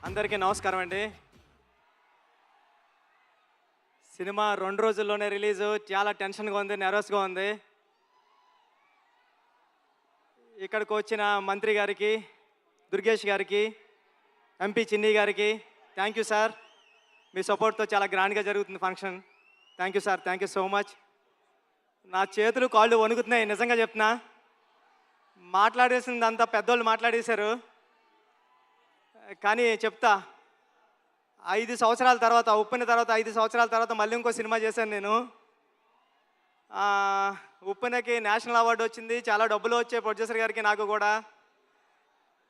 అందరికీ నమస్కారం అండి. సినిమా 2 రోజుల్లోనే రిలీజు. చాలా టెన్షన్‌గా ఉంది, నెర్వస్‌గా ఉంది. ఇక్కడికి వచ్చిన మంత్రి గారికి, దుర్గేష్ గారికి, ఎంపీ చిన్ని గారికి థ్యాంక్ యూ సార్. మీ సపోర్ట్‌తో చాలా గ్రాండ్‌గా జరుగుతుంది function. Thank you sir. Thank you so much. నా చేతులు, కాళ్ళు వణుకుతున్నాయి నిజంగా చెప్తున్నా. మాట్లాడేసిందంతా పెద్దోళ్ళు మాట్లాడేశారు. కానీ చెప్తా, 5 సంవత్సరాల తర్వాత, ఉప్పెన తర్వాత 5 సంవత్సరాల తర్వాత మళ్ళీ ఇంకో సినిమా చేశాను నేను. ఉప్పెనకి నేషనల్ అవార్డు వచ్చింది. చాలా డబ్బులు వచ్చాయి ప్రొడ్యూసర్ గారికి, నాకు కూడా.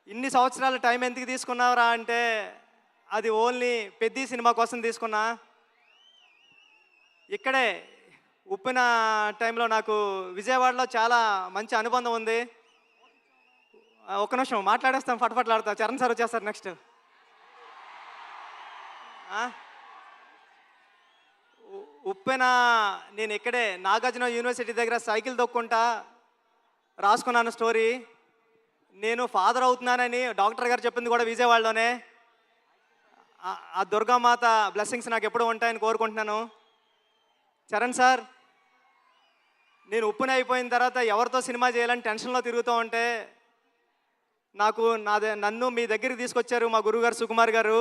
ఇన్ని సంవత్సరాల టైం ఎందుకు తీసుకున్నావురా అంటే, అది ఓన్లీ పెద్ద సినిమా కోసం తీసుకున్నా. ఇక్కడే ఉప్పెన టైంలో నాకు విజయవాడలో చాలా మంచి అనుబంధం ఉంది. ఒక్క నిమిషం మాట్లాడేస్తాం, ఫటఫట్లాడతా. చరణ్ సార్ వచ్చేస్తారు నెక్స్ట్. ఉప్పెన నేను ఇక్కడే నాగార్జున యూనివర్సిటీ దగ్గర సైకిల్ తొక్కుంటా రాసుకున్నాను స్టోరీ. నేను ఫాదర్ అవుతున్నానని డాక్టర్ గారు చెప్పింది కూడా విజయవాడలోనే. ఆ దుర్గామాత బ్లెస్సింగ్స్ నాకు ఎప్పుడూ ఉంటాయని కోరుకుంటున్నాను. చరణ్ సార్, నేను ఉప్పెన అయిపోయిన తర్వాత ఎవరితో సినిమా చేయాలని టెన్షన్లో తిరుగుతూ ఉంటే నన్ను మీ దగ్గరికి తీసుకొచ్చారు మా గురువుగారు సుకుమార్ గారు.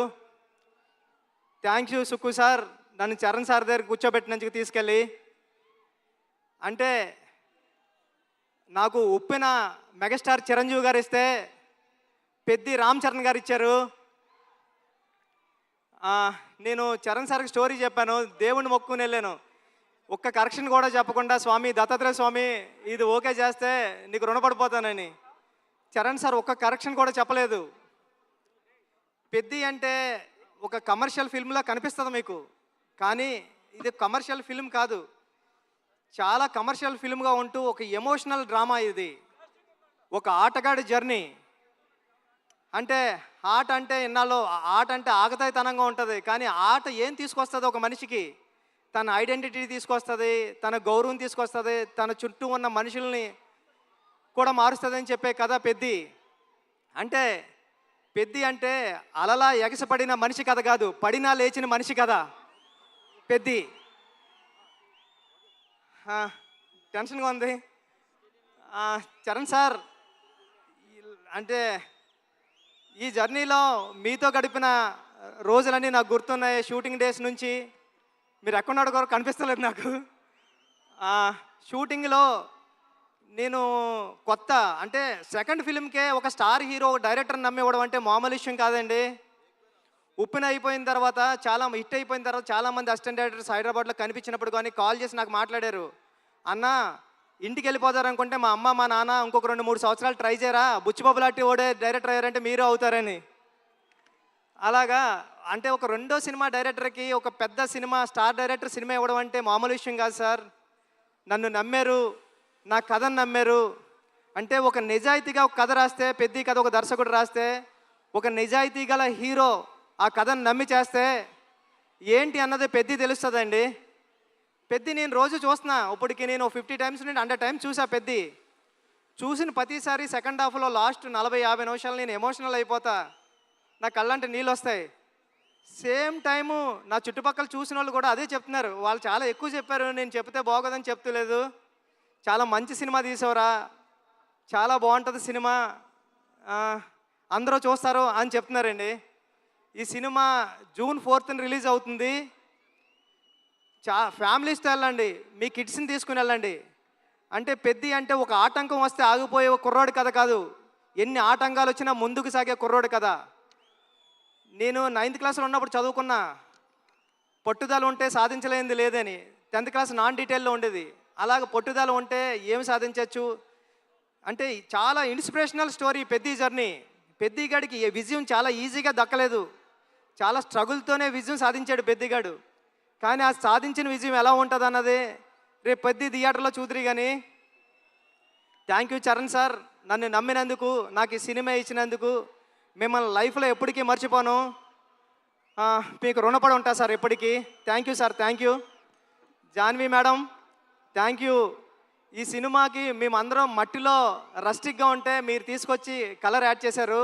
థ్యాంక్ యూ సుక్కు సార్, నన్ను చరణ్ సార్ దగ్గర కూర్చోబెట్టినందుకు తీసుకెళ్ళి. అంటే నాకు ఉప్పెన మెగాస్టార్ చిరంజీవి గారు ఇస్తే పెద్ది రామ్ చరణ్ గారు ఇచ్చారు. నేను చరణ్ సార్కి స్టోరీ చెప్పాను, దేవుణ్ణి మొక్కుని వెళ్ళాను. ఒక్క కరెక్షన్ కూడా చెప్పకుండా, స్వామి దత్తాత్రేయ స్వామి ఇది ఓకే చేస్తే నీకు రుణపడిపోతానని. చరణ్ సార్ ఒక్క కరెక్షన్ కూడా చెప్పలేదు. పెద్ది అంటే ఒక కమర్షియల్ ఫిల్మ్లా కనిపిస్తుంది మీకు, కానీ ఇది కమర్షియల్ ఫిల్మ్ కాదు. చాలా కమర్షియల్ ఫిల్మ్గా ఉంటూ ఒక ఎమోషనల్ డ్రామా ఇది. ఒక ఆటగాడి జర్నీ. అంటే ఆట అంటే ఇన్నాళ్ళు ఆట అంటే ఆగతాయితనంగా ఉంటుంది, కానీ ఆట ఏం తీసుకొస్తుంది ఒక మనిషికి? తన ఐడెంటిటీ తీసుకొస్తుంది, తన గౌరవం తీసుకొస్తుంది, తన చుట్టూ ఉన్న మనుషుల్ని కూడా మారుస్తుందని చెప్పే కథ పెద్ది. అంటే పెద్ది అంటే అలలా ఎగసపడిన మనిషి కథ కాదు, పడినా లేచిన మనిషి కథ పెద్ది. టెన్షన్గా ఉంది. చరణ్ సార్, అంటే ఈ జర్నీలో మీతో గడిపిన రోజులన్నీ నాకు గుర్తున్నాయి. షూటింగ్ డేస్ నుంచి మీరు ఎక్కడున్నాడు కూడా కనిపిస్తలేదు నాకు. షూటింగ్లో నేను కొత్త, అంటే సెకండ్ ఫిల్మ్కే ఒక స్టార్ హీరో డైరెక్టర్ నమ్మివ్వడం అంటే మామూలు విషయం కాదండి. ఉప్పెన అయిపోయిన తర్వాత, చాలా హిట్ అయిపోయిన తర్వాత చాలామంది అసిస్టెంట్ డైరెక్టర్స్ హైదరాబాద్లో కనిపించినప్పుడు కానీ కాల్ చేసి నాకు మాట్లాడారు, అన్న ఇంటికి వెళ్ళిపోతారనుకుంటే మా అమ్మ మా నాన్న ఇంకొక 2-3 సంవత్సరాలు ట్రై చేయరా, బుచ్చిబాబు లాంటి ఓడే డైరెక్టర్ అయ్యారంటే మీరు అవుతారని. అలాగా అంటే ఒక రెండో సినిమా డైరెక్టర్కి ఒక పెద్ద సినిమా స్టార్ డైరెక్టర్ సినిమా ఇవ్వడం అంటే మామూలు విషయం కాదు సార్. నన్ను నమ్మారు, నా కథను నమ్మారు. అంటే ఒక నిజాయితీగా ఒక కథ రాస్తే, పెద్ద కథ ఒక దర్శకుడు రాస్తే, ఒక నిజాయితీ గల హీరో ఆ కథను నమ్మి చేస్తే ఏంటి అన్నది పెద్ద తెలుస్తుందండి. పెద్ద నేను రోజు చూస్తున్నా, ఇప్పటికి నేను 50 టైమ్స్ నుండి 100 టైమ్స్ చూసా. పెద్ద చూసిన ప్రతిసారి సెకండ్ హాఫ్లో లాస్ట్ 40-50 నిమిషాలు నేను ఎమోషనల్ అయిపోతా, నా కళ్ళంటే నీళ్ళు వస్తాయి. సేమ్ టైము నా చుట్టుపక్కల చూసిన వాళ్ళు కూడా అదే చెప్తున్నారు. వాళ్ళు చాలా ఎక్కువ చెప్పారు, నేను చెప్తే బాగోదని చెప్తలేదు. చాలా మంచి సినిమా తీసావురా, చాలా బాగుంటుంది సినిమా, అందరూ చూస్తారు అని చెప్తున్నారండి. ఈ సినిమా జూన్ 4th రిలీజ్ అవుతుంది. ఫ్యామిలీస్తో వెళ్ళండి, మీ కిడ్స్ని తీసుకుని వెళ్ళండి. అంటే పెద్ద అంటే ఒక ఆటంకం వస్తే ఆగిపోయే ఒక కుర్రోడి కథ కాదు, ఎన్ని ఆటంకాలు వచ్చినా ముందుకు సాగే కుర్రోడి కథ. నేను 9th క్లాస్లో ఉన్నప్పుడు చదువుకున్నా, పట్టుదల ఉంటే సాధించలేనిది లేదని. 10th క్లాస్ నాన్ డీటెయిల్లో ఉండేది. అలాగ పట్టుదల ఉంటే ఏమి సాధించవచ్చు అంటే చాలా ఇన్స్పిరేషనల్ స్టోరీ పెద్ద జర్నీ. పెద్దిగాడికి విజయం చాలా ఈజీగా దక్కలేదు, చాలా స్ట్రగుల్తోనే విజయం సాధించాడు పెద్దిగాడు. కానీ ఆ సాధించిన విజయం ఎలా ఉంటుంది అన్నది రేపు పెద్ద థియేటర్లో చూద్దరు. కానీ థ్యాంక్ యూ చరణ్ సార్, నన్ను నమ్మినందుకు, నాకు ఈ సినిమా ఇచ్చినందుకు. మిమ్మల్ని లైఫ్లో ఎప్పటికీ మర్చిపోను, మీకు రుణపడి ఉంటా సార్ ఎప్పటికీ. Thank you sir, thank you. Janhvi madam, thank you. ఈ సినిమాకి మేమందరం మట్టిలో రస్టిక్గా ఉంటే మీరు తీసుకొచ్చి కలర్ యాడ్ చేశారు.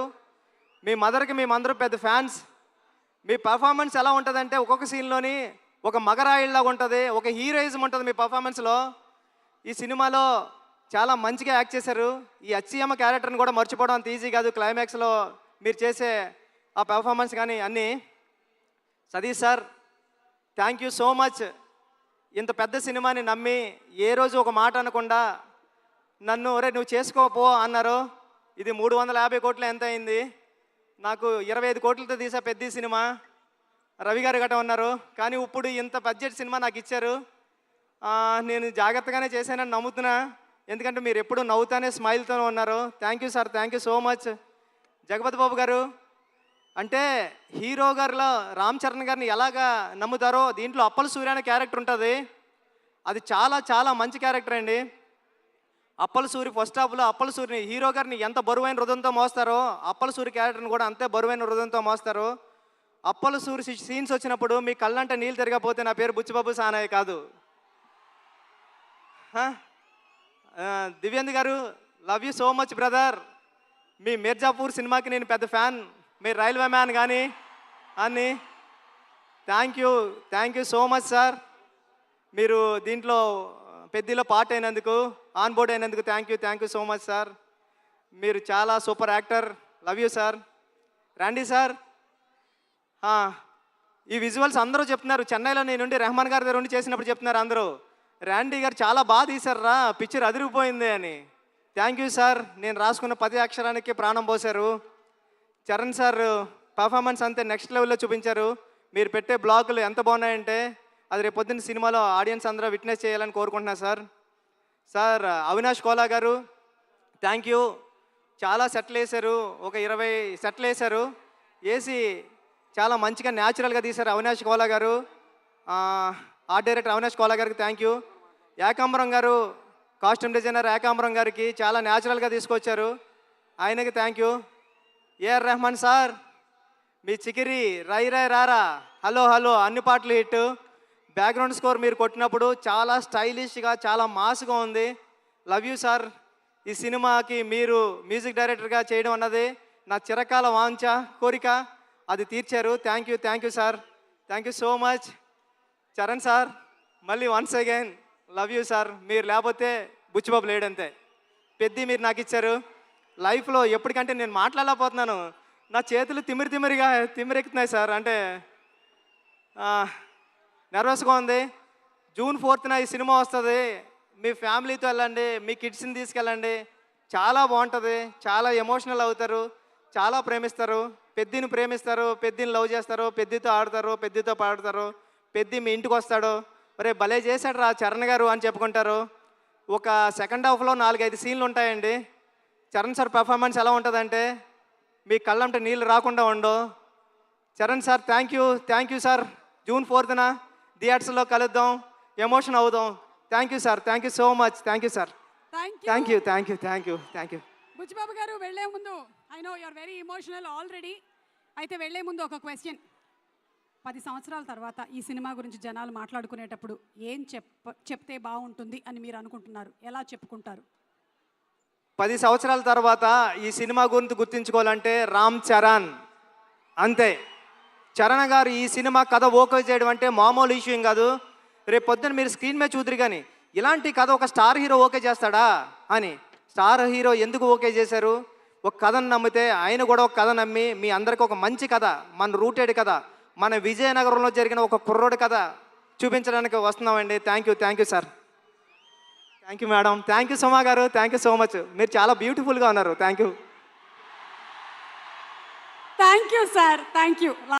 మీ మదర్కి మేమందరం పెద్ద ఫ్యాన్స్. మీ పర్ఫార్మెన్స్ ఎలా ఉంటుందంటే ఒక్కొక్క సీన్లోని ఒక మగరాయిల్లాగా ఉంటుంది, ఒక హీరోయిజం ఉంటుంది మీ పర్ఫార్మెన్స్లో. ఈ సినిమాలో చాలా మంచిగా యాక్ట్ చేశారు. ఈ అచ్చియమ్మ క్యారెక్టర్ని కూడా మర్చిపోవడం అంత ఈజీ కాదు. క్లైమాక్స్లో మీరు చేసే ఆ పెర్ఫార్మెన్స్ కానీ అన్నీ. Satish sir, thank you so much. ఇంత పెద్ద సినిమాని నమ్మి ఏ రోజు ఒక మాట అనకుండా నన్ను ఒరే నువ్వు చేసుకోపో అన్నారు. ఇది 350 కోట్లు ఎంత అయింది, నాకు 25 కోట్లతో తీసా పెద్ద సినిమా. రవి గారు గట్ట ఉన్నారు, కానీ ఇప్పుడు ఇంత బడ్జెట్ సినిమా నాకు ఇచ్చారు. నేను జాగ్రత్తగానే చేశానని నమ్ముతున్నా, ఎందుకంటే మీరు ఎప్పుడు నవ్వుతానే స్మైల్తోనే ఉన్నారు. Thank you sir, thank you so much. Jagapathi Babu గారు, అంటే హీరో గారిలో రామ్ చరణ్ గారిని ఎలాగా నమ్ముతారో దీంట్లో అప్పల సూర్య అనే క్యారెక్టర్ ఉంటుంది. అది చాలా చాలా మంచి క్యారెక్టర్ అండి. అప్పల సూరి ఫస్ట్ హాఫ్లో అప్పల సూరిని హీరో గారిని ఎంత బరువైన హృదయంతో మోస్తారో అప్పల సూరి క్యారెక్టర్ని కూడా అంతే బరువైన హృదయంతో మోస్తారు. అప్పల సూరి సీన్స్ వచ్చినప్పుడు మీ కళ్ళంటే నీళ్ళు తిరగకపోతే నా పేరు బుచ్చిబాబు సానాయ్ కాదు. దివ్యేంద్ర గారు, love you so much brother. మీ మిర్జాపూర్ సినిమాకి నేను పెద్ద ఫ్యాన్, మీరు రైల్వే మ్యాన్ కానీ అని. Thank you so much sir. మీరు దీంట్లో పెద్దలో పార్ట్ అయినందుకు, ఆన్ బోర్డ్ అయినందుకు thank you so much sir. మీరు చాలా super actor. Love you sir. రండి సార్. ఈ విజువల్స్ అందరూ చెప్తున్నారు, చెన్నైలో నేనుండి రెహమాన్ గారి దగ్గర ఉండి చేసినప్పుడు చెప్తున్నారు అందరూ, ర్యాండీ గారు చాలా బాగా తీశారా, పిక్చర్ అదిరిపోయింది అని. Thank you sir. నేను రాసుకున్న 10 అక్షరానికి ప్రాణం పోశారు. చరణ్ సార్ పర్ఫార్మెన్స్ అంతే నెక్స్ట్ లెవెల్లో చూపించారు. మీరు పెట్టే బ్లాగులు ఎంత బాగున్నాయంటే అది రేపు పొద్దున్న సినిమాలో ఆడియన్స్ అందరూ విట్నెస్ చేయాలని కోరుకుంటున్నా సార్. సార్ అవినాష్ కోలా గారు, థ్యాంక్ యూ. చాలా సెట్లు వేశారు, ఒక 20 సెట్లు వేశారు. వేసి చాలా మంచిగా న్యాచురల్గా తీశారు అవినాష్ కోలా గారు. ఆర్ట్ డైరెక్టర్ అవినాష్ కోలా గారికి థ్యాంక్ యూ. ఏకాంబరం గారు, కాస్ట్యూమ్ డిజైనర్ ఏకాంబరం గారికి చాలా న్యాచురల్గా తీసుకొచ్చారు, ఆయనకి thank you. AR Rahman sir, మీ చికిరి రై రై రారా హలో హలో అన్ని పాటలు హిట్. బ్యాక్గ్రౌండ్ స్కోర్ మీరు కొట్టినప్పుడు చాలా స్టైలిష్గా చాలా మాస్గా ఉంది. Love you sir. ఈ సినిమాకి మీరు మ్యూజిక్ డైరెక్టర్గా చేయడం అన్నది నా చిరకాల వాంఛ కోరిక, అది తీర్చారు. Thank you sir. Thank you so much. Charan sir, మళ్ళీ once again love you sir. మీరు లేకపోతే బుచ్చిబాబు లేడంతే. పెద్ద మీరు నాకు ఇచ్చారు. లైఫ్లో ఎప్పటికంటే నేను మాట్లాడలేకపోతున్నాను, నా చేతులు తిమ్మిరెక్కుతున్నాయి సార్. అంటే నర్వస్గా ఉంది. జూన్ 4th ఈ సినిమా వస్తుంది. మీ ఫ్యామిలీతో వెళ్ళండి, మీ కిడ్స్ని తీసుకెళ్ళండి, చాలా బాగుంటుంది. చాలా ఎమోషనల్ అవుతారు, చాలా ప్రేమిస్తారు. పెద్దిని ప్రేమిస్తారు, పెద్దిని లవ్ చేస్తారు, పెద్దితో ఆడతారు, పెద్దితో పాడతారు. పెద్ది మీ ఇంటికి వస్తాడు, ఒరే భలే చేశాడు రా చరణ్ గారు అని చెప్పుకుంటారు. ఒక సెకండ్ హాఫ్లో 4-5 సీన్లు ఉంటాయండి. చరణ్ సార్ పర్ఫార్మెన్స్ ఎలా ఉంటుందంటే మీ కళ్ళంటే నీళ్ళు రాకుండా ఉండవు. Charan sir thank you sir. June 4th థియేటర్స్లో కలుద్దాం, ఎమోషన్ అవుదాం. Thank you sir. Thank you so much. Thank you sir. Thank you. Buchibabu garu, వెళ్లే ముందు I know you are very emotional already. అయితే వెళ్లే ముందు ఒక క్వశ్చన్. 10 సంవత్సరాల తర్వాత ఈ సినిమా గురించి జనాలు మాట్లాడుకునేటప్పుడు ఏం చెప్తే బాగుంటుంది అని మీరు అనుకుంటున్నారు? ఎలా చెప్పుకుంటారు? 10 సంవత్సరాల తర్వాత ఈ సినిమా గురించి గుర్తించుకోవాలంటే రామ్ చరణ్ అంతే. చరణ్ గారు ఈ సినిమా కథ ఓకే చేయడం అంటే మామూలు ఇష్యూ కాదు. రేపు పొద్దున్న మీరు స్క్రీన్ మీద చూద్దరు కానీ ఇలాంటి కథ ఒక స్టార్ హీరో ఓకే చేస్తాడా అని. స్టార్ హీరో ఎందుకు ఓకే చేశారు? ఒక కథను నమ్మితే ఆయన కూడా ఒక కథ నమ్మి మీ అందరికీ ఒక మంచి కథ, మన రూటెడ్ కథ, మన విజయనగరంలో జరిగిన ఒక కుర్రోడి కథ చూపించడానికి వస్తున్నామండి. Thank you sir. Thank you madam. Thank you Suma గారు. Thank you so much. మీరు చాలా బ్యూటిఫుల్గా ఉన్నారు. Thank you sir. Thank you.